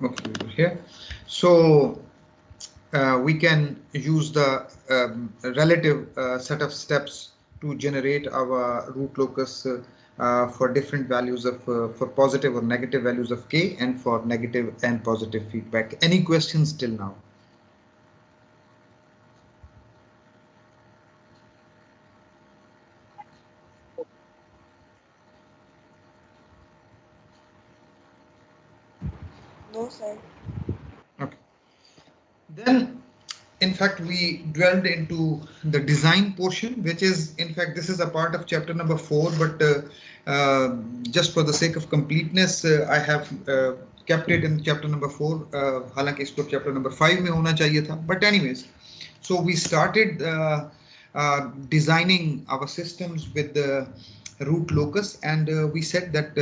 Okay, here. So we can use the relative set of steps to generate our root locus for different values of for positive or negative values of k and for negative and positive feedback. Any questions till now? No, sir. Okay. Then, in fact, we dwelled into the design portion, which is, in fact, this is a part of chapter number 4, but just for the sake of completeness, I have kept it in chapter number 4. हालांकि इसको chapter number 5 में होना चाहिए था. But anyways, so we started designing our systems with the root locus, and we said that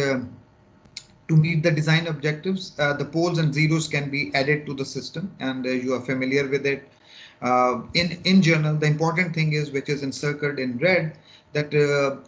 to meet the design objectives, the poles and zeros can be added to the system, and you are familiar with it. In general, the important thing is, which is encircled in red, that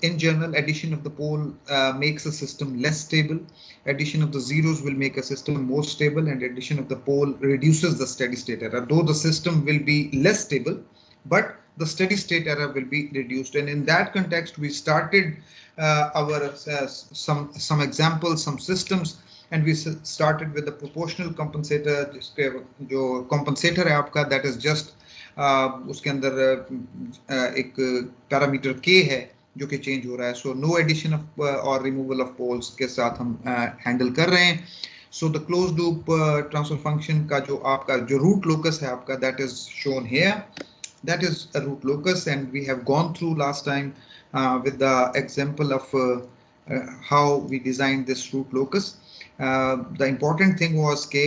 in general, addition of the pole makes a system less stable. Addition of the zeros will make a system more stable, and addition of the pole reduces the steady state error. Though the system will be less stable, but the steady state error will be reduced. And in that context, we started our some examples, some systems, and we started with the proportional compensator. जिसके जो compensator है आपका, that is just उसके अंदर एक parameter k है जो कि चेंज हो रहा है. सो नो एडिशन ऑफ और रिमूवल ऑफ पोल्स के साथ हम हैंडल कर रहे हैं. So the closed loop transfer function का जो आपका जो root locus है आपका, that is shown here. That is a root locus, and we have gone through last time with the example of how we designed this root locus. The important thing was कि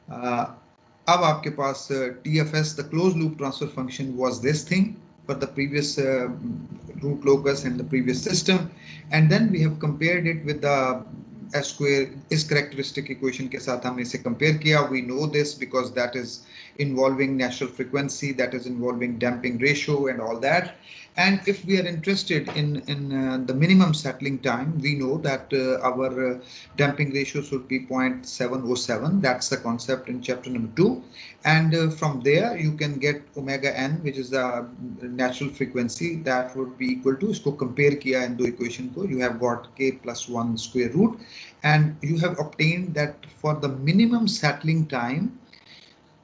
अब आपके पास TFS, the closed loop transfer function, was this thing for the previous root locus and the previous system, and then we have compared it with the S square is characteristic equation के साथ हमने इसे compare किया. We know this because that is involving natural frequency, that is involving damping ratio and all that. And if we are interested in the minimum settling time, we know that our damping ratio should be 0.707. That's the concept in chapter number 2. And from there, you can get omega n, which is the natural frequency, that would be equal to, इसको compare किया इन दो equation को, you have got k plus 1 square root, and you have obtained that for the minimum settling time,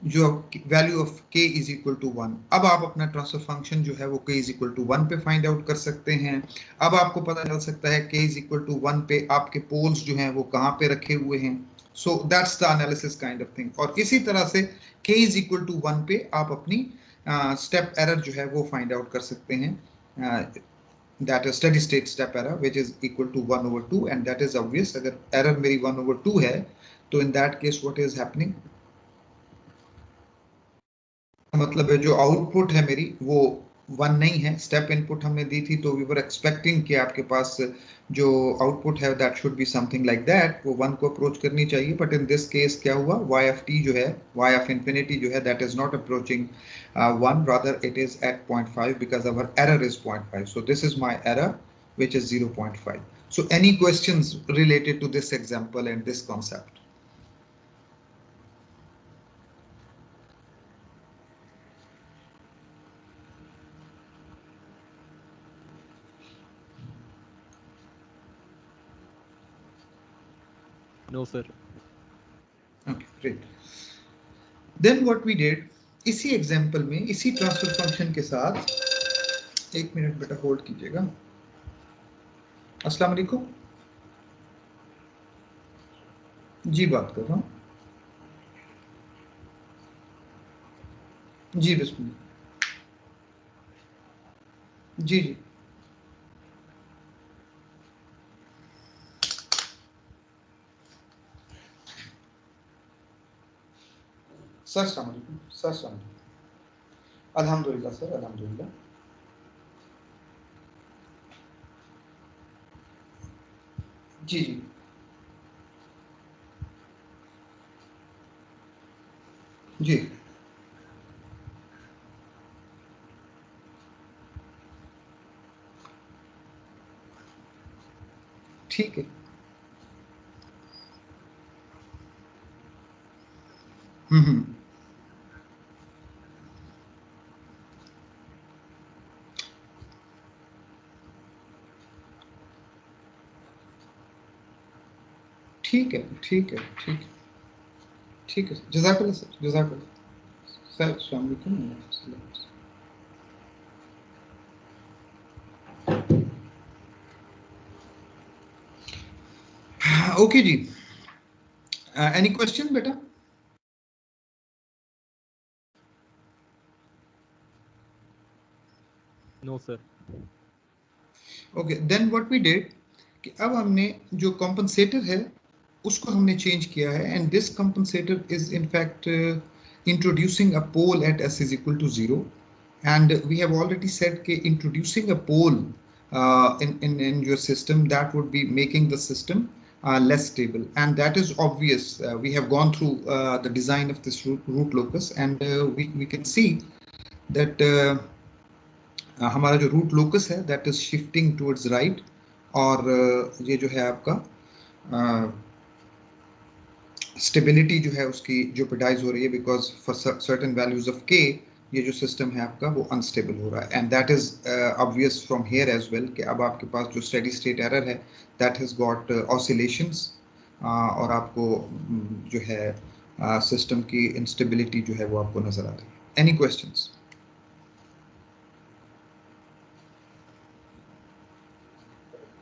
जो value of k is equal to 1. अब आप अपना transfer function जो है वो k इज इक्वल टू 1 पे फाइंड आउट कर सकते हैं. अब आपको पता चल सकता है k इज इक्वल टू 1 पे आपके पोल्स जो हैं वो कहाँ पे रखे हुए हैं. So that's the analysis kind of thing. और इसी तरह से k इज इक्वल टू 1 पे आप अपनी स्टेप एरर जो है वो फाइंड आउट कर सकते हैं. That is steady state step error, which is equal to 1 over 2, and that is obvious. अगर error मेरी 1 over 2 है, तो in that case what is happening, मतलब है जो आउटपुट है मेरी वो 1 नहीं है. स्टेप इनपुट हमने दी थी, तो वी वर एक्सपेक्टिंग कि आपके पास जो आउटपुट है that should be something like that, वो 1 को अप्रोच करनी चाहिए. बट इन दिस केस क्या हुआ, y ऑफ t जो है, y ऑफ इंफिनिटी जो है, that is not approaching 1, rather it is at 0.5 because our error is 0.5. So this is my error which is 0.5. So any questions related to this example and this concept? No, sir. Okay, great. Then what we did, इसी example में इसी transfer function के साथ, एक minute बेटा hold कीजिएगा. अस्सलाम वालेकुम. जी बात कर रहा हूँ. जी बिस्मिल्लाह. जी जी सर अस्सलाम वालेकुम. सर अस्सलाम वालेकुम. अल्हम्दुलिल्लाह सर, अल्हम्दुलिल्लाह. जी जी जी ठीक है. ठीक है, ठीक है, ठीक है, ठीक है। जज़ाकल्लाह सर, जज़ाकल्लाह सर। अस्सलाम वालेकुम। ओके जी, एनी क्वेश्चन बेटा? No sir. Okay, then what we did कि अब हमने जो कॉम्पनसेटर है उसको हमने चेंज किया है, and this compensator is in fact introducing a pole at s is equal to 0, and we have already said कि introducing a pole in your system, that would be making the system less stable, and that is obvious. We have gone through the design of this root locus, and we can see that हमारा जो root locus है that is shifting towards right, और ये जो है आपका stability जो है उसकी जेओपेडाइज हो रही है, because for certain values of के ये जो सिस्टम है आपका वो अनस्टेबल हो रहा है, and that is obvious from here as well कि अब आपके पास जो स्टेडी स्टेट एरर है दैट हैज गॉट ऑसिलेशंस, और आपको जो है सिस्टम की इंस्टेबिलिटी जो है वो आपको नजर आ रही है। Any questions?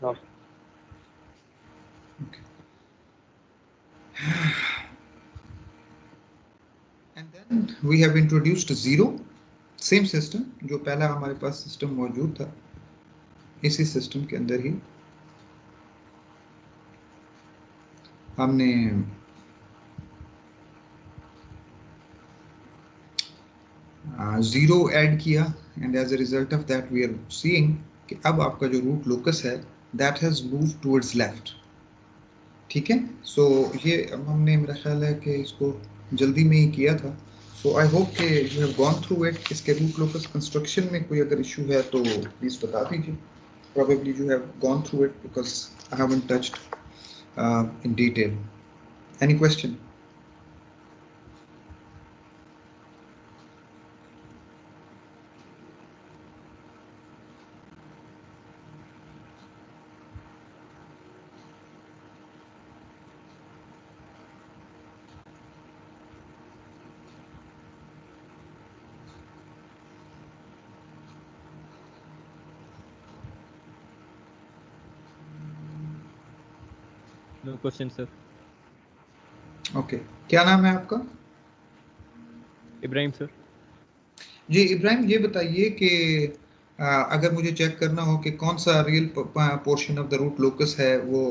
No. And then we have introduced zero, same system जो पहला हमारे पास सिस्टम मौजूद था, इसी सिस्टम के अंदर ही हमने जीरो ऐड किया, and as a result of that we are seeing कि अब आपका जो रूट लोकस है that has move towards left. ठीक है, सो ये अब हमने, मेरा ख्याल है कि इसको जल्दी में ही किया था, सो आई होप कि you have gone through it. इसके रूट लोकस कंस्ट्रक्शन में कोई अगर इशू है तो प्लीज़ बता दीजिए। Probably you have gone through it because I haven't touched in detail. Any question? No question sir. Okay. क्या नाम है आपका? इब्राहिम सर। जी इब्राहिम, ये बताइए कि अगर मुझे चेक करना हो कि कौन सा real portion of the root locus है, वो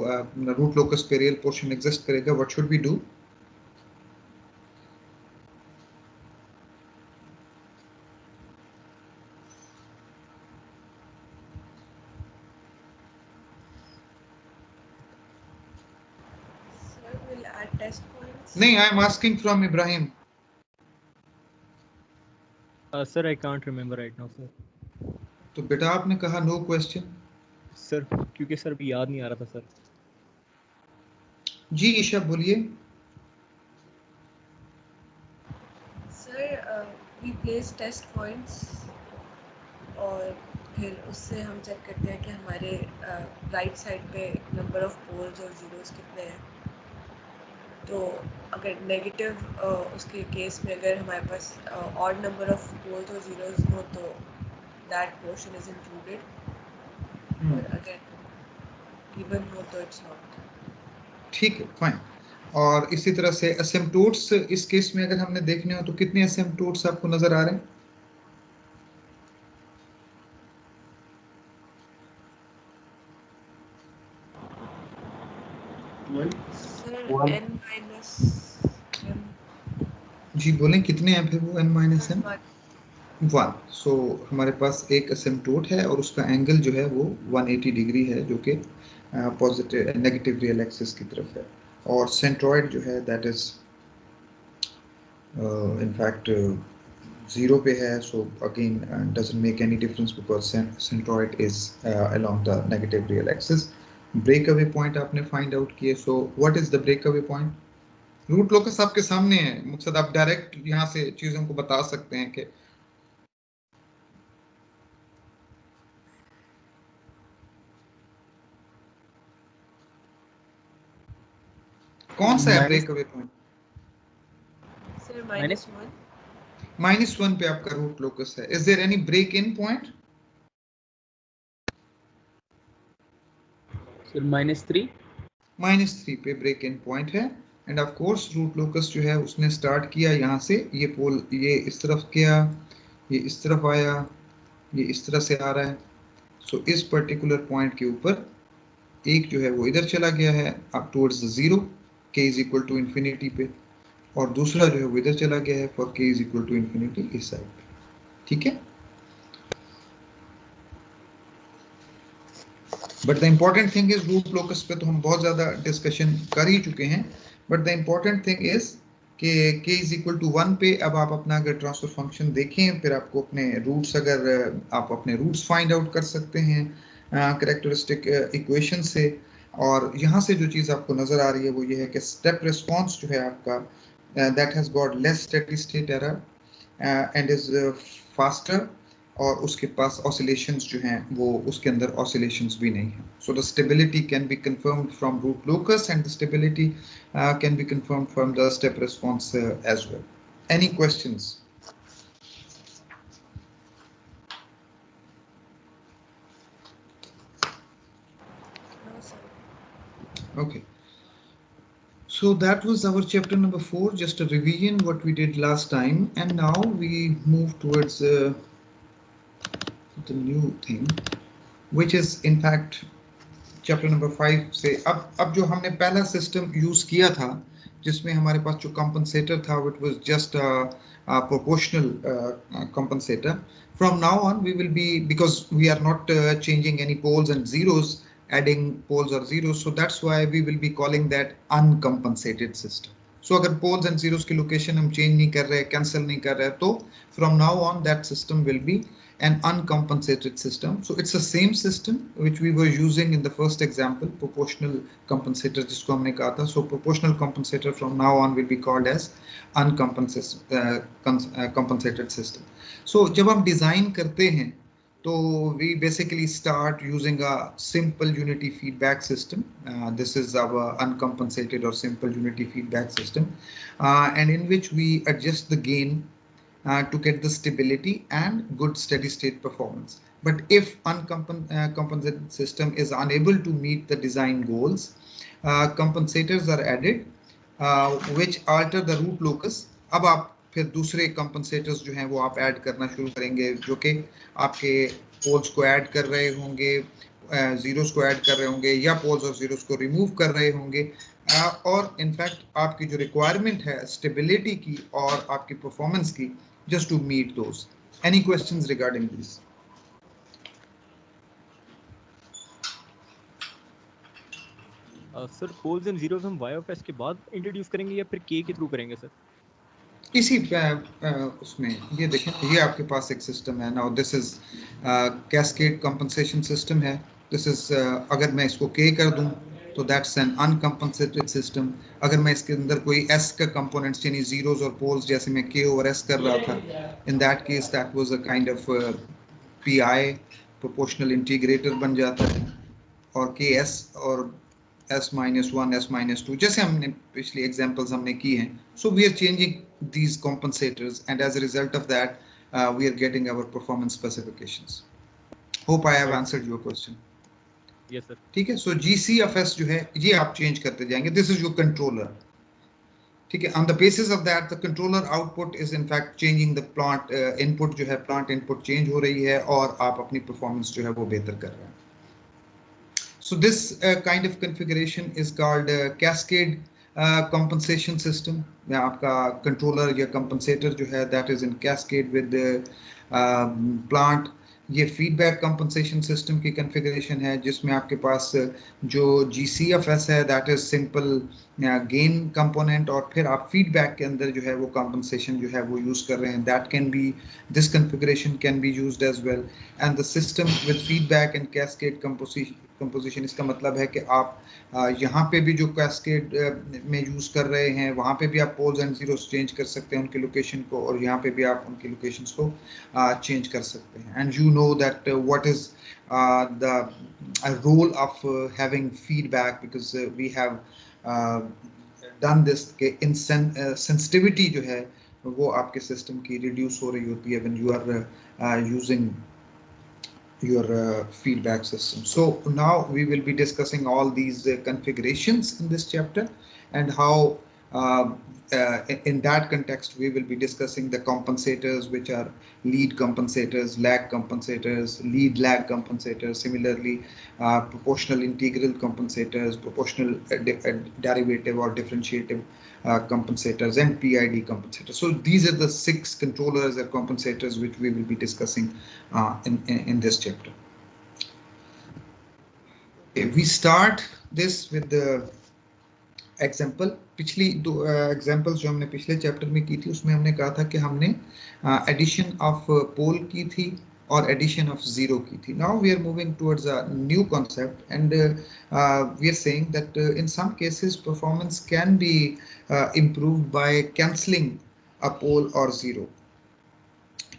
रूट लोकस पे रियल पोर्शन एग्जिस्ट करेगा, what should we do? Sir, we'll add test points. नहीं, I am asking from Ibrahim. Sir I can't remember right now sir. तो बेटा आपने कहा no question. Sir क्योंकि सर अभी याद नहीं आ रहा था सर। जी ईशा बोलिए। Sir, we place test points और फिर उससे हम चेक करते हैं कि हमारे राइट साइड पे नंबर ऑफ पोल्स और जीरोस कितने हैं। तो अगर नेगेटिव उसके केस में अगर हमारे पास ऑड नंबर ऑफ पोल्स और जीरोस हो तो दैट पोर्शन इज इंक्लूडेड, और अगर इवन हो तो इट्स नॉट। ठीक है, फाइन। और इसी तरह से असिम्प्टोट्स, इस केस में अगर हमने देखने हो तो कितने असिम्प्टोट्स आपको नजर आ रहे हैं? सर n माइनस m जी बोलें, कितने हैं फिर वो n माइनस m? 1। 1। सो हमारे पास एक असिम्प्टोट है और उसका एंगल जो है वो 180 डिग्री है, जो कि पॉजिटिव नेगेटिव रियल एक्सिस की तरफ है, और सेंट्रॉइड जो है that is in fact zero पे है। So again doesn't make any difference because centroid is along the negative real axis. Break away point आपने फाइंड आउट किए, so what is the break away point? Root locus आपके सामने है मकसद, आप direct यहाँ से चीजों को बता सकते हैं कि कौन सा है break away point. Sir Minus? -1। -1 पे आपका रूट लोकस है। Is there any break in point? Sir, -3? -3 पे ब्रेक इन पॉइंट है। And of course root locus जो है उसने स्टार्ट किया यहाँ से, ये पोल ये इस तरफ गया, ये इस तरफ आया, ये इस तरह से आ रहा है। सो इस पर्टिकुलर पॉइंट के ऊपर एक जो है वो इधर चला गया है up towards 0 k is equal to infinity पे, और दूसरा जो है वो इधर चला गया है for k is equal to infinity इस साइड पे। ठीक है, but the important thing is root locus पे तो हम बहुत ज्यादा डिस्कशन कर ही चुके हैं, but the important thing is कि k इज इक्वल टू 1 पे अब आप अपना अगर ट्रांसफर फंक्शन देखें, फिर आपको अपने रूट्स, अगर आप अपने रूट्स फाइंड आउट कर सकते हैं कैरेक्टरिस्टिक इक्वेशन से। और यहाँ से जो चीज़ आपको नजर आ रही है वो ये है कि स्टेप रिस्पॉन्स जो है आपका that has got less steady state error and is faster, और उसके पास ऑसिलेशंस जो हैं वो उसके अंदर ऑसिलेशंस भी नहीं हैं। So the stability can be confirmed from root locus and the stability can be confirmed from the step response as well. Any questions? No sir. Okay, so that was our chapter number 4, just a revision what we did last time, and now we move towards the new thing, which is in fact chapter number 5 से। अब जो हमने पहला system use किया था जिसमें हमारे पास जो कंपनसेटर था it was just proportional compensator. From now on we will be, because we are not changing any poles and zeros, adding poles or zeros, so that's why we will be calling that uncompensated system. So अगर poles and zeros की location हम change नहीं कर रहे, cancel नहीं कर रहे, तो from now on that system will be an uncompensated system. So it's the same system which we were using in the first example, proportional compensator जिसको हमने कहा था. So proportional compensator from now on will be called as uncompensated system. So जब हम design करते हैं तो we basically start using a simple unity feedback system. This is our uncompensated or simple unity feedback system, and in which we adjust the gain to get the stability and good steady state performance. But if uncompensated system is unable to meet the design goals, compensators are added which alter the root locus. अब आप फिर दूसरे compensators जो हैं वो आप add करना शुरू करेंगे जो कि आपके पोल्स को ऐड कर रहे होंगे, जीरोस को ऐड कर रहे होंगे, या पोल्स और जीरोस को रिमूव कर रहे होंगे, और इनफैक्ट आपकी जो रिक्वायरमेंट है स्टेबिलिटी की और आपकी परफॉर्मेंस की, just to meet those. Any questions regarding this? Sir poles and zeros हम वाई ऑफ एस के बाद इंट्रोड्यूस करेंगे या फिर के के थ्रू करेंगे सर? इसी उसमें ये देखें, ये आपके पास एक सिस्टम है now, this is cascade compensation system है। दिस इज अगर मैं इसको के कर दूं तो दैट्स एन अनकम्पनसेटेड सिस्टम। अगर मैं इसके अंदर कोई एस का कंपोनेंट्स यानी जीरोस और पोल्स जैसे मैं के ओवर एस कर रहा था, in that case that was a kind of pi proportional integrator बन जाता है, और के एस और S-1, S-2 जैसे हमने पिछली एग्जांपल्स हमने की हैं. So we are changing these compensators and as a result of that we are getting our performance specifications. Hope I have answered your question. Yes sir. ठीक है, so GCFS जो है ये आप चेंज करते जाएंगे. This is your controller. ठीक है, on the basis of that the controller output is in fact changing the plant input जो है plant input change हो रही है और आप अपनी performance जो है वो बेहतर कर रहे हैं. So this kind of configuration is called cascade compensation system. में आपका controller या compensator जो है that is in cascade with the plant. ये feedback compensation system की configuration है जिसमें आपके पास जो GCFS है that is simple gain component और फिर आप फीडबैक के अंदर जो है वो कंपनसेशन जो है वो यूज कर रहे हैं, that can be, this configuration can be used as well. And the system with feedback and cascade composition, इसका मतलब है कि आप यहाँ पे भी जो कैस्केड में यूज कर रहे हैं वहाँ पे भी आप पोल्स एंड जीरोस चेंज कर सकते हैं उनकी लोकेशन को, और यहाँ पे भी आप उनकी लोकेशंस को चेंज कर सकते हैं। And you know that what is the role of having feedback, because we have done this कि sensitivity जो है वो आपके सिस्टम की रिड्यूस हो रही होती है when you are using your feedback system. So now we will be discussing all these configurations in this chapter, and how in that context we will be discussing the compensators, which are lead compensators, lag compensators, lead lag compensators, similarly proportional integral compensators, proportional derivative or differentiative compensators, and PID compensators. So these are the 6 controllers or compensators which we will be discussing in this chapter. Okay, we start this with the example. पिछली 2 examples जो हमने पिछले chapter में की थी उसमें हमने कहा था कि हमने एडिशन ऑफ पोल की थी और एडिशन ऑफ जीरो की थी। Now we are moving towards a new concept, and we are saying that in some cases performance can be improved by cancelling a pole or zero.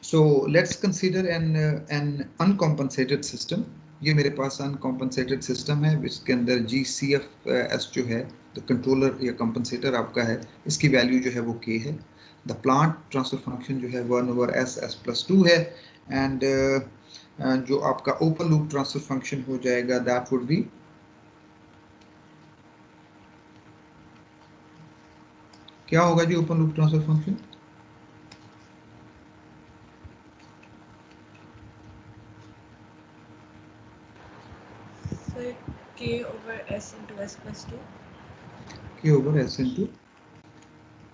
So let's consider an uncompensated system. ये मेरे पास अनकॉम्पनसेटेड system है जिसके अंदर GCFS जो है the controller या compensator आपका है, इसकी वैल्यू जो है वो K है। द प्लांट ट्रांसफर फंक्शन जो है 1/s s+2 है, एंड जो आपका ओपन लूप ट्रांसफर फंक्शन हो जाएगा दैट वुड बी क्या होगा जी open loop transfer function? So K over S into S+2. K over S into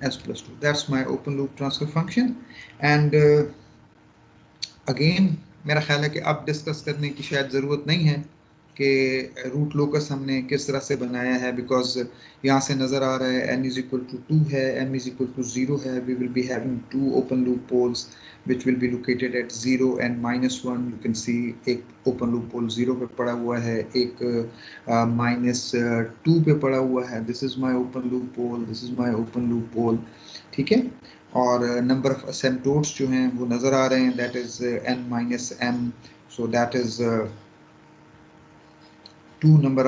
S+2. That's my open loop transfer function. And again मेरा ख्याल है कि अब डिस्कस करने की शायद ज़रूरत नहीं है कि रूट लोकस हमने किस तरह से बनाया है, बिकॉज यहाँ से नज़र आ रहा है n = 2 है, m = 0 है। We will be having 2 open loop poles which will be located at 0 and -1. You can see एक ओपन लूप पोल 0 पे पड़ा हुआ है, एक -2 पे पड़ा हुआ है। This is my open loop pole, this is my open loop pole, ठीक है। और नंबर ऑफ असेम्प्टोट्स जो हैं वो नज़र आ रहे हैं, that is n-m, so that is 2 number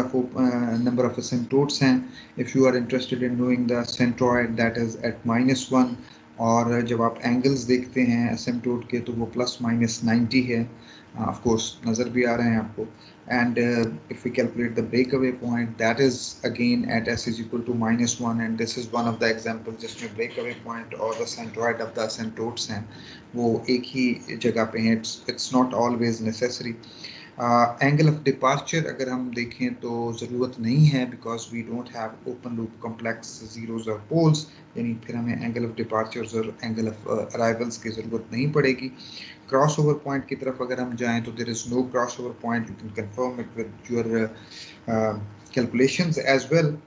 of asymptotes हैं। if you are interested in knowing the centroid, that is at -1, और जब आप एंगल्स देखते हैं asymptote के तो वो ±90 है, of course नज़र भी आ रहे हैं आपको। and if we calculate the breakaway point, that is again at s = -1, and this is one of the examples जिसमें breakaway point और the centroid of the asymptotes हैं वो एक ही जगह पे हैं। it's not always necessary. Angle of departure अगर हम देखें तो ज़रूरत नहीं है, because we don't have open loop complex zeros और पोल्स, यानी फिर हमें एंगल ऑफ डिपार्चर्स और एंगल ऑफ अराइवल्स की ज़रूरत नहीं पड़ेगी। क्रॉस ओवर पॉइंट की तरफ अगर हम जाएं तो there is no cross over point, you can confirm it with your calculations as well.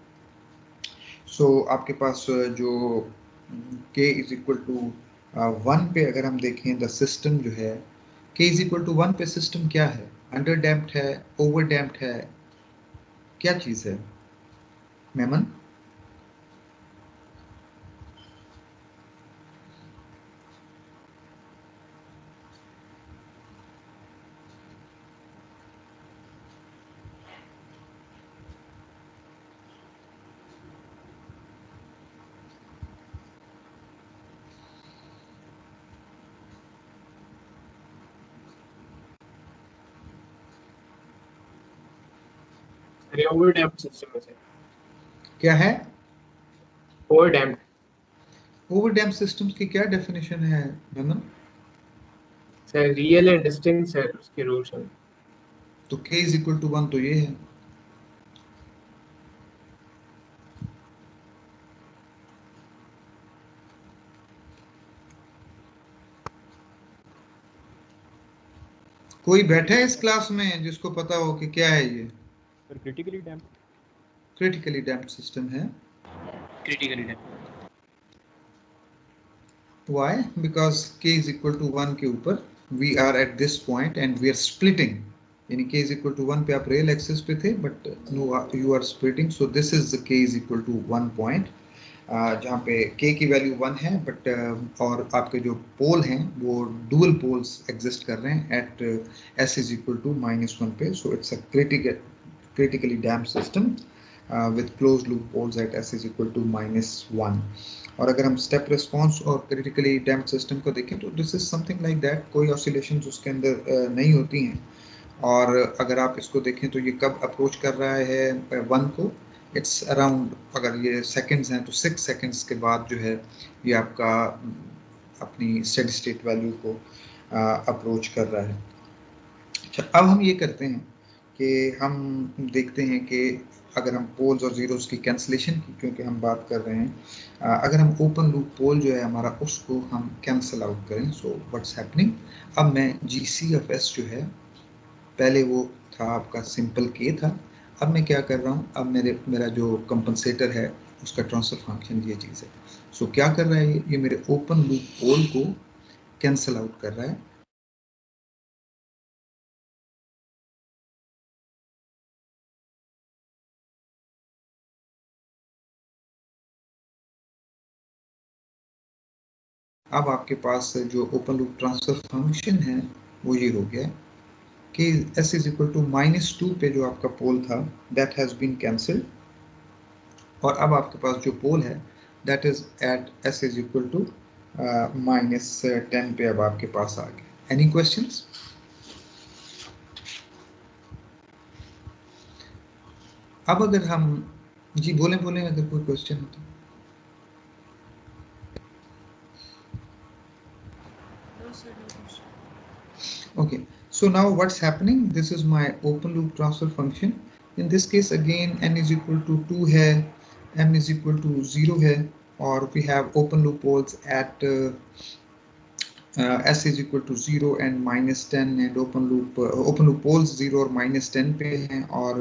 So आपके पास जो k = 1 पे अगर हम देखें द सिस्टम जो है k = 1 पे सिस्टम क्या है? अंडर डैम्प्ड है, ओवर डैम्प्ड है, क्या चीज़ है मेमन? ओवर डैम्प्ड सिस्टम है सर। क्या है over damped? Over damped systems की क्या डेफिनेशन है Memon? Sir real and distinct sir उसके रूल्स हैं। तो k = 1 तो ये है। कोई बैठा है इस क्लास में जिसको पता हो कि क्या है ये? Sir critically damped. Critically damped system है। critically damped. Why? Because k is equal to 1 के ऊपर we are at this point and we are splitting. यानी k is equal to 1 पे आप real axis पे थे, but no, you are splitting. So this is the k is equal to 1 point. जहाँ पे k की वैल्यू 1 है, but और आपके जो पोल हैं वो डुअल पोल्स एग्जिस्ट कर रहे हैं eight s is equal to -1 पे. So it's a critically damped system with closed loop poles at s is equal to -1. और अगर हम स्टेप रिस्पॉन्स और क्रिटिकली डैम्प्ड सिस्टम को देखें तो this is something like that. कोई ऑसिलेशंस उसके अंदर नहीं होती हैं. और अगर आप इसको देखें तो ये कब अप्रोच कर रहा है 1 को, इट्स अराउंड, अगर ये सेकंड्स हैं तो 6 सेकंड्स के बाद जो है ये आपका अपनी स्टेडी स्टेट वैल्यू को अप्रोच कर रहा है. अच्छा, अब हम ये करते हैं कि हम देखते हैं कि अगर हम पोल्स और जीरोस की कैंसलेशन की, क्योंकि हम बात कर रहे हैं, अगर हम ओपन लूप पोल जो है हमारा उसको हम कैंसिल आउट करें. सो व्हाट्स हैपनिंग, अब मैं GC(s) जो है, पहले वो था आपका सिंपल के था, अब मैं क्या कर रहा हूँ, अब मेरा जो कंपनसेटर है उसका ट्रांसफर फंक्शन ये चीज़ है. सो क्या कर रहा है ये मेरे ओपन लूप पोल को कैंसिल आउट कर रहा है. अब आपके पास जो ओपन लूप ट्रांसफर फंक्शन है वो ये हो गया कि s is equal to -2 पे जो आपका पोल था that has been cancelled, और अब आपके पास जो पोल है that is at s is equal to -10 पे अब आपके पास आ गया. Any questions? अब अगर हम जी बोलें अगर कोई क्वेश्चन हो तो. No, sir, no question. Okay, so now what's happening, this is my open loop transfer function. In this case again n is equal to 2 है, m is equal to 0 है, और we have open loop poles at s is equal to 0 and -10, and open loop poles 0 और -10 पे हैं, और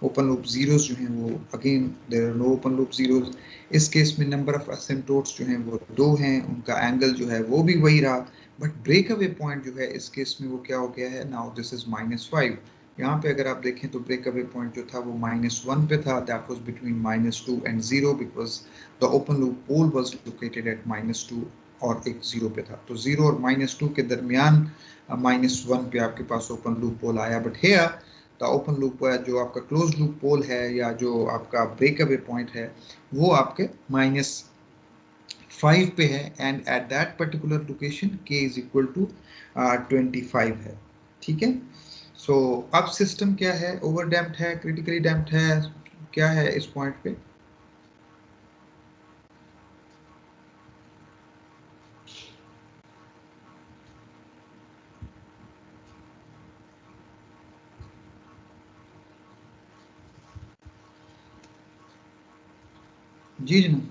open loop zeros जो हैं वो again there are no open loop zeros. इस केस में number of asymptotes जो हैं वो 2 हैं, उनका angle जो है वो भी वही रहा, बट breakaway point जो है इस केस में वो क्या हो गया है, now this is -5. यहाँ पे अगर आप देखें तो breakaway point जो था वो -1 पे था, that was between -2 and 0 because the open loop pole was located at -2 और एक 0 पे था. तो 0 और -2 के दरमियान -1 पे आपके पास ओपन लूप पोल आया. But here the open loop जो आपका क्लोज लूप पोल है या जो आपका ब्रेकअवे पॉइंट है वो आपके -5 पे है, and at that particular location k is equal to 25 है. ठीक है. सो अब सिस्टम क्या है, ओवर डैम्प्ड है, क्रिटिकली डैम्प्ड है, क्या है इस पॉइंट पे? जी जी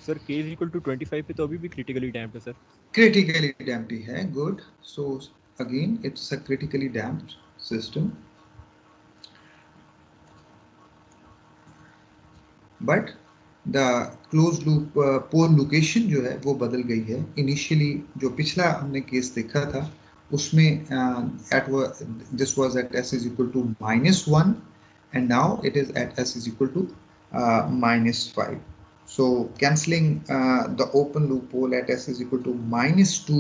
sir k is equal to 25 पे तो अभी भी critically damped है सर. critically damped ही है. good. So again it's a critically damped system, but the closed loop pole location जो है वो बदल गई है. initially जो पिछला हमने केस देखा था उसमें this was at s is equal to -1 and now it is at s is equal to -5. so cancelling the open loop pole at s is equal to -2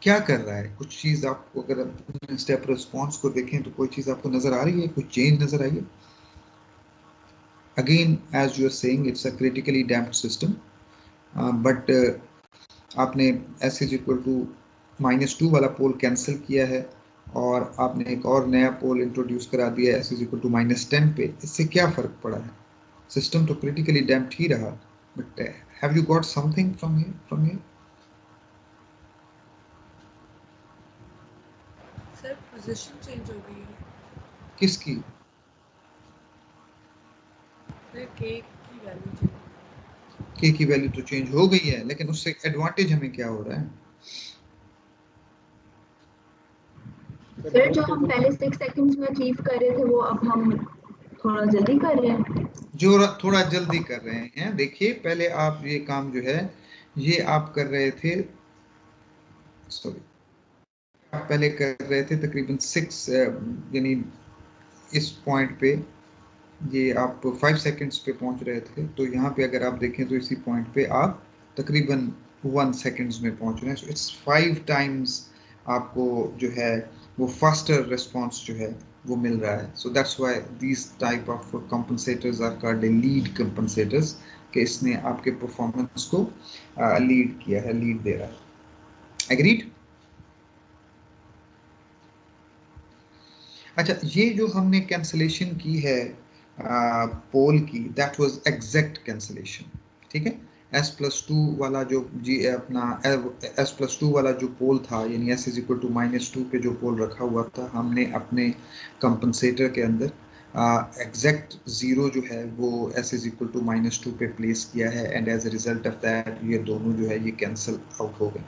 क्या कर रहा है, कुछ चीज आपको अगर स्टेप रिस्पॉन्स को देखें तो कोई चीज आपको नजर आ रही है, कुछ चेंज नजर आई है? Again as you are saying it's a critically damped system, but आपने s इज इक्वल टू -2 वाला पोल कैंसिल किया है और आपने एक और नया पोल इंट्रोड्यूस करा दिया है s इज इक्वल टू -10 पे. इससे क्या फर्क पड़ा है? सिस्टम तो क्रिटिकली डैम्प्ड ही रहा, but have you got something from here? Sir position change हो गई है. किसकी? सर k की वैल्यू चेंज हो गई. k की वैल्यू तो चेंज हो गई है, लेकिन उससे एडवांटेज हमें क्या हो रहा है? सर जो हम पहले 6 सेकंड्स में अचीव कर रहे थे वो अब हम थोड़ा जल्दी कर रहे हैं। जो थोड़ा जल्दी कर रहे हैं, देखिए पहले आप ये काम जो है ये आप कर रहे थे, सॉरी आप पहले कर रहे थे तकरीबन 6 यानी इस पॉइंट पे ये आप 5 सेकंड्स पे पहुंच रहे थे, तो यहाँ पे अगर आप देखें तो इसी पॉइंट पे आप तकरीबन 1 सेकंड्स में पहुंच रहे हैं। सो इट्स 5 टाइम्स आपको जो है वो फास्टर रिस्पांस जो है वो मिल रहा है। So that's why these type of compensators are called lead compensators, कि इसने आपके परफॉर्मेंस को लीड किया है, लीड दे रहा है। एग्रीड? अच्छा, ये जो हमने कैंसलेशन की है पोल की, दैट वाज एग्जैक्ट कैंसलेशन, ठीक है। s+2 वाला जो अपना s+2 वाला जो पोल था, यानी s इज इक्वल टू -2 पे जो पोल रखा हुआ था, हमने अपने कंपनसेटर के अंदर एग्जैक्ट जीरो जो है वो s इज इक्वल टू -2 पे प्लेस किया है, and as a result of that ये दोनों जो है ये कैंसिल आउट हो गए।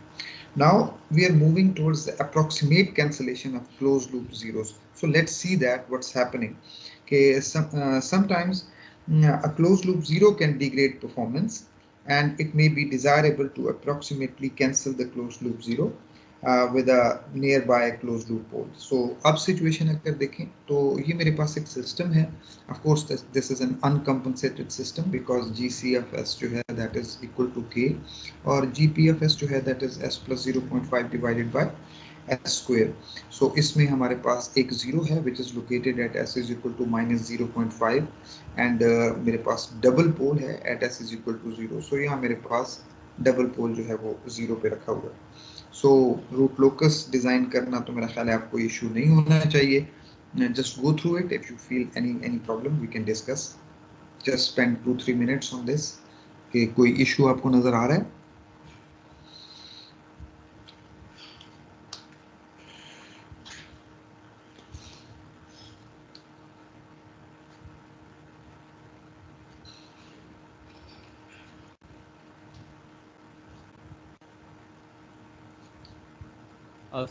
Now we are moving towards the approximate cancellation of closed loop zeros. So let's see that what's happening. Okay, sometimes a closed loop zero can degrade performance, and it may be desirable to approximately cancel the closed loop zero with a nearby closed loop pole. So अब situation अगर देखें तो ये मेरे पास एक system है. Of course this is an uncompensated system because GCFS जो है that is equal to K, और GPFS जो है that is S plus 0.5 divided by S square. So इसमें हमारे पास एक zero है which is located at S is equal to -0.5, and मेरे पास double pole है at S is equal to 0. So यहाँ मेरे पास double pole जो है वो 0 पे रखा हुआ है। सो रूट लोकस डिज़ाइन करना तो मेरा ख्याल है आपको इशू नहीं होना चाहिए। Just go through it, if you feel any problem we can discuss, just spend 2-3 minutes on this. कि कोई इशू आपको नज़र आ रहा है?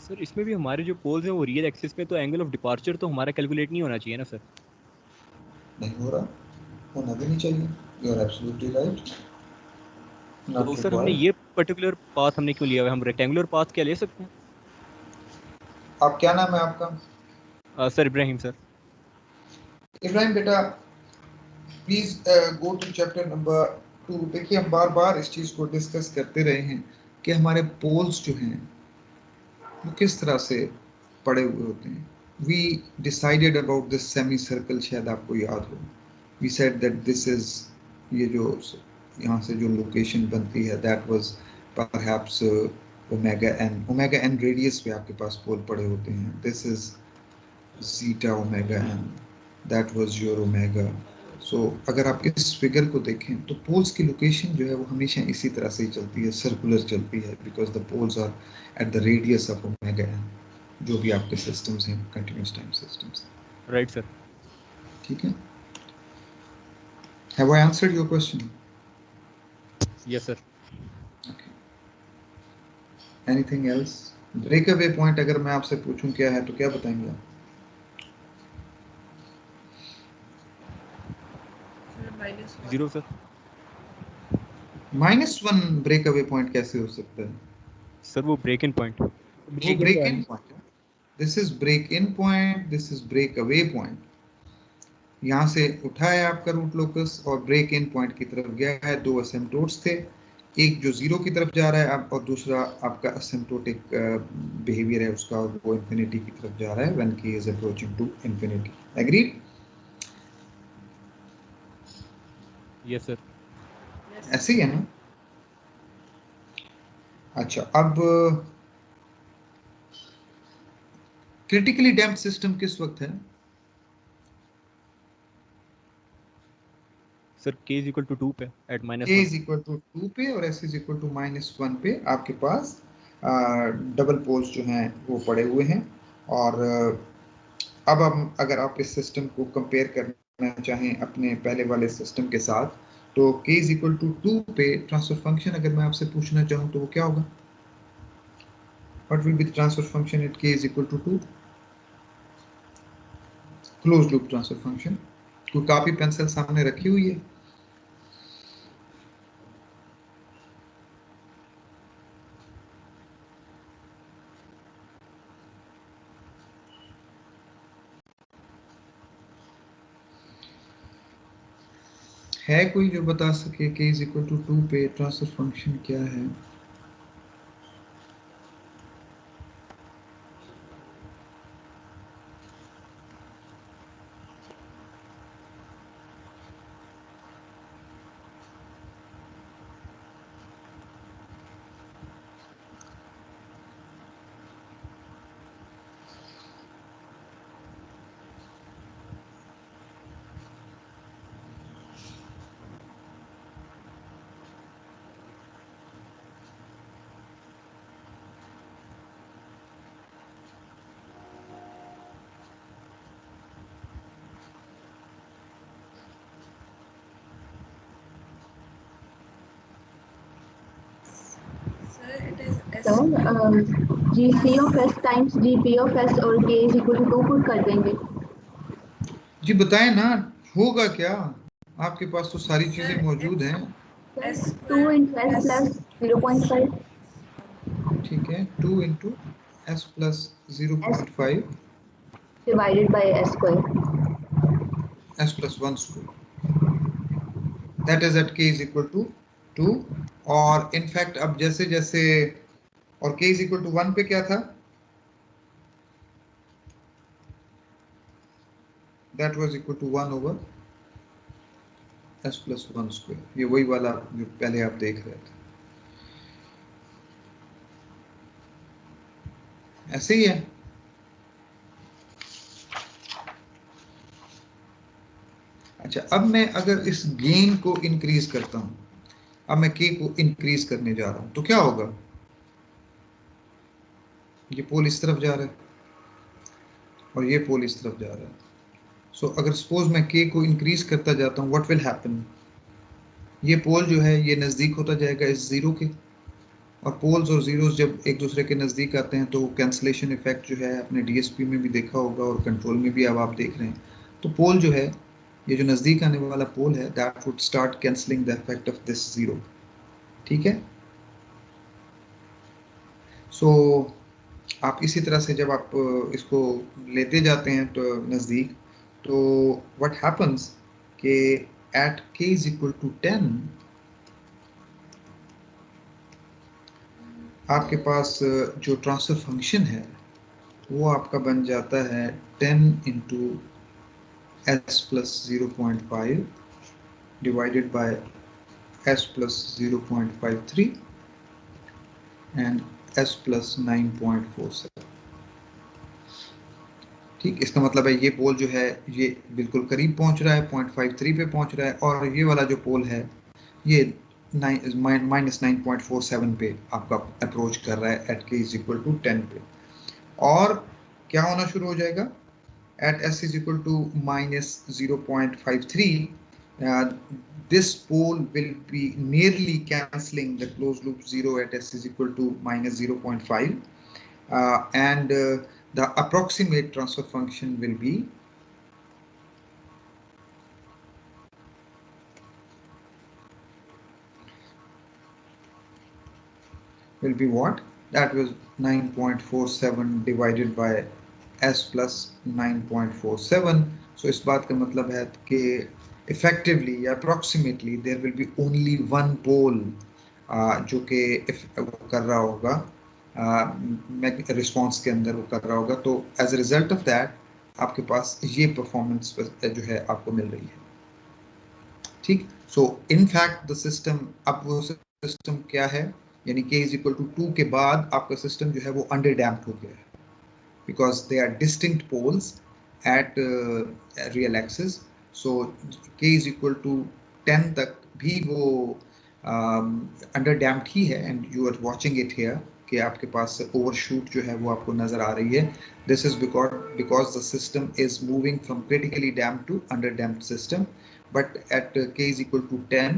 सर इसमें भी हमारे जो पोल्स हैं वो रियल एक्सिस में, तो एंगल ऑफ डिपार्चर तो हमारा कैलकुलेट नहीं होना चाहिए ना सर? नहीं हो रहा, होना भी नहीं चाहिए। You are absolutely right. तो सर हमने ये पर्टिकुलर पाथ हमने क्यों लिया हुआ है? हम रेक्टेंगुलर पाथ क्या ले सकते हैं? आप क्या नाम है आपका? Sir Ibrahim sir. इब्राहिम बेटा please go to chapter number 2। देखिए हम बार बार इस चीज़ को डिस्कस करते रहे हैं कि हमारे पोल्स जो हैं वो किस तरह से पड़े हुए होते हैं। We decided about this semi circle, शायद आपको याद हो। We said that this is, ये जो यहाँ से जो लोकेशन बनती है that was perhaps omega N radius पे आपके पास पोल पड़े होते हैं। This is zeta omega N, that was your omega. So अगर आप इस फिगर को देखें तो पोल्स की लोकेशन जो है वो हमेशा इसी तरह से ही चलती है, सर्कुलर चलती है, because the poles are at the radius of omega N, जो भी आपके सिस्टम्स हैं, continuous time systems. Right sir. ठीक है, have I answered your question? Yes sir. Okay, anything else? Breakaway point अगर मैं आपसे पूछूं क्या है तो क्या बताएंगे आप? Zero sir. -1 ब्रेकअवे पॉइंट कैसे हो सकता है सर? वो ब्रेक इन पॉइंट। वो ब्रेक इन पॉइंट है। This is break in point, this is break away point. यहाँ से उठा है आपका रूट लोकस और ब्रेक इन पॉइंट की तरफ गया है। दो असिम्पटोट्स थे, एक जो जीरो की तरफ जा रहा है अब, और दूसरा आपका असिम्पटोटिक बिहेवियर है उसका, वो इंफिनिटी की तरफ जा रहा है when k is approaching to infinity. Agreed? Yes sir. ऐसे ही है ना? अच्छा, अब क्रिटिकली डैम्प्ड सिस्टम किस वक्त है? Sir k is equal to 2 पे at -1। k is equal to 2 पे और s इज इक्वल टू -1 पे आपके पास डबल पोल्स जो हैं वो पड़े हुए हैं। और अब हम अगर आप इस सिस्टम को कंपेयर करना चाहें अपने पहले वाले सिस्टम के साथ, तो k इज इक्वल टू 2 पे ट्रांसफर फंक्शन अगर मैं आपसे पूछना चाहूँ तो वो क्या होगा? What will be the transfer function at k is equal to 2? Close loop transfer function. कोई कॉपी पेंसिल सामने रखी हुई है कोई जो बता सके k इज इक्वल टू 2 पे ट्रांसफर फंक्शन क्या है? Sir, it is S तो G C of S times G P of S और K is equal to 2 put कर देंगे। जी बताएं ना, होगा क्या? आपके पास तो सारी Sir, चीजें मौजूद हैं। S 2 square into s plus plus 0.5 ठीक है, 2 into s plus 0.5 divided by s square. S plus 1 square, that is at k is equal to 2। और इनफैक्ट अब जैसे जैसे, और k इज इक्वल टू 1 पे क्या था? That was equal to 1 over s plus 1 square. ये वही वाला जो पहले आप देख रहे थे, ऐसे ही है। अच्छा, अब मैं अगर इस गेन को इंक्रीज करता हूं, अब मैं k को इंक्रीज करने जा रहा हूं, तो क्या होगा? ये पोल इस तरफ जा रहा है और ये पोल इस तरफ जा रहा है। सो अगर सपोज मैं k को इंक्रीज करता जाता हूँ, व्हाट विल हैपन? ये पोल जो है ये नज़दीक होता जाएगा इस ज़ीरो के, और पोल्स और ज़ीरोस जब एक दूसरे के नज़दीक आते हैं तो कैंसलेशन इफेक्ट जो है आपने डीएसपी में भी देखा होगा और कंट्रोल में भी अब आप देख रहे हैं। तो पोल जो है, ये जो नज़दीक आने वाला पोल है, that would start cancelling the effect of this zero. ठीक है। सो आप इसी तरह से जब आप इसको लेते जाते हैं तो नज़दीक, तो व्हाट हैपन्स कि at k is equal to 10 आपके पास जो ट्रांसफर फंक्शन है वो आपका बन जाता है 10 into s plus 0.5 divided by S plus 0.53 and S plus 9.47। ठीक, इसका मतलब है ये पोल जो है ये बिल्कुल करीब पहुंच रहा है, 0.53 पे पहुंच रहा है, और ये वाला जो पोल है ये -9.47 पे आपका अप्रोच कर रहा है at k is equal to 10 पे। और क्या होना शुरू हो जाएगा? At s is equal to -0.53 this pole will be nearly cancelling the closed loop 0 at s is equal to -0.5 and the approximate transfer function will be what? That was 9.47 divided by s plus 9.47. So इस बात का मतलब है कि effectively या approximately there will be only one pole जो कि कर रहा होगा रिस्पॉन्स के अंदर वो कर रहा होगा। तो as a result of that आपके पास ये परफॉर्मेंस जो है आपको मिल रही है। ठीक, सो इन फैक्ट द सिस्टम, अब वो सिस्टम क्या है, यानी k इज इक्वल टू 2 के बाद आपका सिस्टम जो है वो अंडर डैम्प्ड हो गया है, because they are distinct poles at real axis. So k is equal to 10 तक भी वो अंडर डैम्प्ड ही है, and you are watching it here कि आपके पास ओवरशूट जो है वो आपको नजर आ रही है। This is because the system is moving from critically damped to under damped system. But at k is equal to 10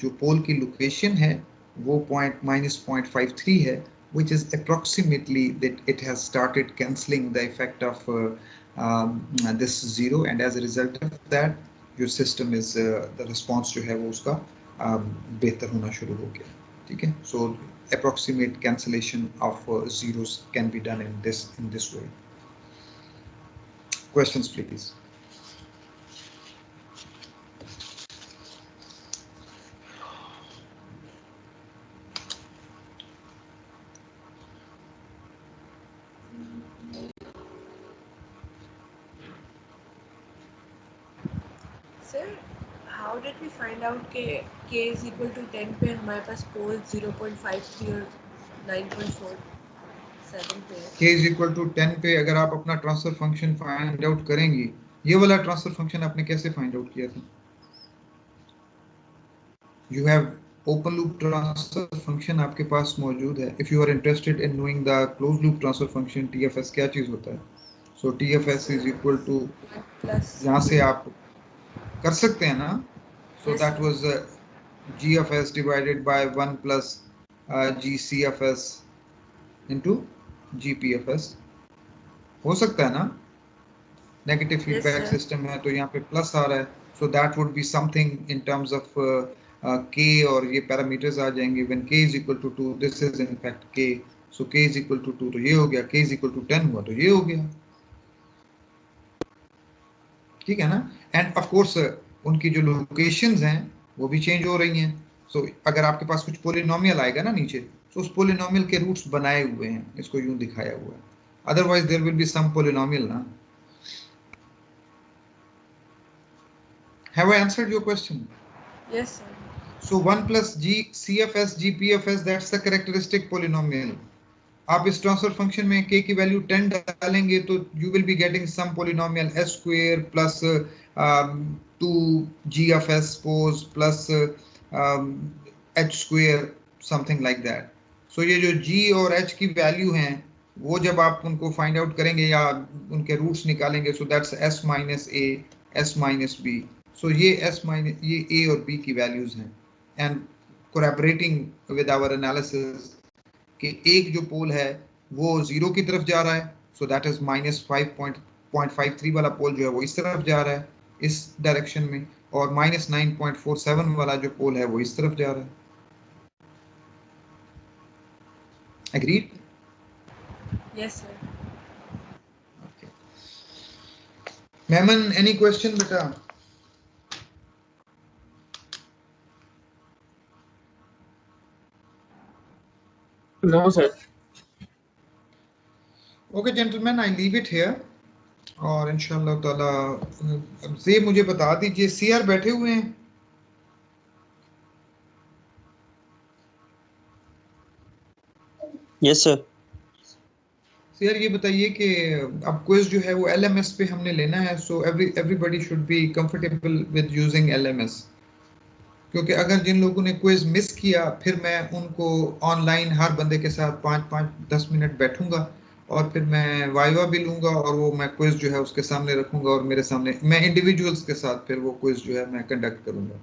जो पोल की लोकेशन है वो -0.53 है, which is approximately that it has started cancelling the effect of this 0, and as a result of that your system is the response जो है वो उसका बेहतर होना शुरू हो गया. ठीक है, so approximate cancellation of zeros can be done in this way. Questions please. Sir, how did we find out कि k is equal to 10 पे हमारे पास पोल 0.53 और 9.47 पे है? k is equal to 10 पे अगर आप अपना ट्रांसफर फंक्शन फाइंड आउट करेंगी, ये वाला ट्रांसफर फंक्शन आपने कैसे फाइंड आउट किया था? You have open loop transfer function आपके पास मौजूद है. If you are interested in knowing the closed loop transfer function TFS क्या चीज होता है? So TFS is equal to, यहाँ से आप कर सकते हैं ना? So that was GFS divided by 1 plus GCFS into GPFS. हो सकता है ना? Negative feedback system है तो यहाँ पे प्लस आ रहा है. So that would be something in terms of k, और ये पैरामीटर्स आ जाएंगे. When k is equal to 2, this is in fact k. So k is equal to 2 तो ये हो गया. k is equal to 10 हुआ तो ये हो गया. ठीक है ना? एंड ऑफ कोर्स उनकी जो लोकेशंस हैं वो भी चेंज हो रही हैं. सो अगर आपके पास कुछ पोलिनोमियल आएगा ना नीचे, तो उस पोलिनोमियल के रूट्स बनाए हुए हैं, इसको यूं दिखाया हुआ है. Otherwise there will be some polynomial ना. Have I answered your question? Yes sir. So 1 plus GCFS GPFS, that's the characteristic polynomial. आप इस ट्रांसफर फंक्शन में k की वैल्यू 10 डालेंगे तो you will be getting some polynomial s square plus 2GFS suppose plus h square, something like that. So ये जो g और h की वैल्यू हैं वो जब आप उनको फाइंड आउट करेंगे या उनके रूट्स निकालेंगे, so that's s minus a, s minus b. So ये s minus ये a और b की वैल्यूज हैं. And corroborating with our analysis कि एक जो पोल है वो 0 की तरफ जा रहा है, so that is minus 5.53 वाला पोल जो है वो इस तरफ जा रहा है इस डायरेक्शन में, और minus 9.47 वाला जो पोल है वो इस तरफ जा रहा है. Agreed? Yes sir. Okay. Mehman, any question beta? No sir. Okay gentlemen, I leave it here. और इंशाल्लाह ताला से मुझे बता दीजिए, सीआर बैठे हुए हैं? Yes sir. सीआर ये बताइए कि अब क्विज जो है वो एलएमएस पे हमने लेना है, so everybody should be comfortable with using LMS, क्योंकि अगर जिन लोगों ने क्विज मिस किया फिर मैं उनको ऑनलाइन हर बंदे के साथ 5-5-10 मिनट बैठूंगा और फिर मैं वाइवा भी लूंगा और वो मैं क्विज जो है उसके सामने रखूंगा और मेरे सामने मैं इंडिविजुअल्स के साथ फिर वो क्विज जो है मैं कंडक्ट करूंगा.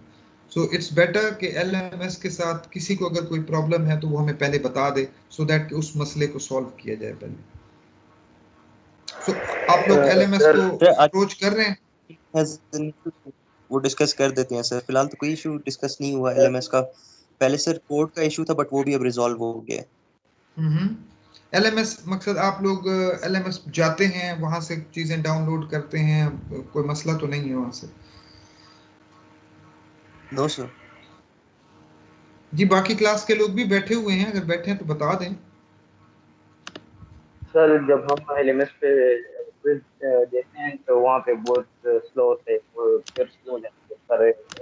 सो इट्स बेटर कि एलएमएस के साथ किसी को अगर कोई प्रॉब्लम है तो वो हमें पहले बता दे, सो दैट कि उस मसले को सॉल्व किया जाए पहले. सो आप लोग एलएमएस को अप्रोच कर रहे हैं? वो डिस्कस कर देते हैं सर. फिलहाल तो कोई इशू डिस्कस नहीं हुआ एलएमएस का. पहले सर कोड का इशू था बट वो भी अब रिजॉल्व हो गया. एलएमएस मकसद आप लोग एलएमएस जाते हैं, वहां से चीजें डाउनलोड करते हैं, कोई मसला तो नहीं है वहां से? No sir. जी बाकी क्लास के लोग भी बैठे हुए हैं, अगर बैठे हैं तो बता दें. सर जब हम एलएमएस पे क्विज देते हैं तो वहाँ पे बहुत स्लो